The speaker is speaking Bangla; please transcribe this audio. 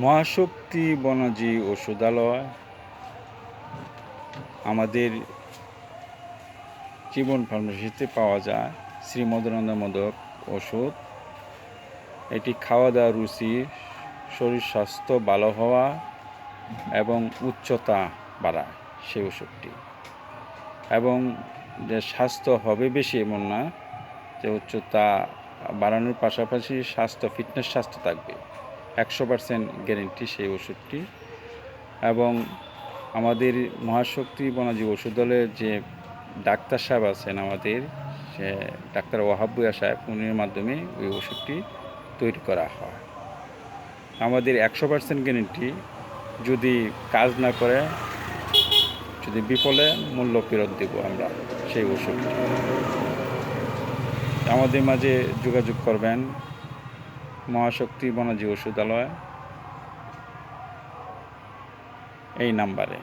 মহাশক্তি বনাজি ওষুধালয় আমাদের জীবন ফার্মেসিতে পাওয়া যায় শ্রী মদনানন্দ মোদক ওষুধ। এটি খাওয়া দাওয়া রুচি, শরীর স্বাস্থ্য ভালো হওয়া এবং উচ্চতা বাড়ায় সেই ওষুধটি। এবং যে স্বাস্থ্য হবে বেশি এমন না, যে উচ্চতা বাড়ানোর পাশাপাশি ফিটনেস স্বাস্থ্য থাকবে, 100% গ্যারেন্টি সেই ওষুধটি। এবং আমাদের মহাশক্তি বনাজি ওষুধালয়ের যে ডাক্তার সাহেব আছেন আমাদের, সে ডাক্তার ওয়াহাব ভূঁইয়া সাহেব, উনির মাধ্যমে ওই ওষুধটি তৈরি করা হয়। আমাদের 100% গ্যারেন্টি, যদি কাজ না করে, যদি বিফলে মূল্য ফেরত দেব আমরা সেই ওষুধটি। আমাদের মাঝে যোগাযোগ করবেন মহাশক্তি বনাজি ওষুধালয় এই নাম্বারে।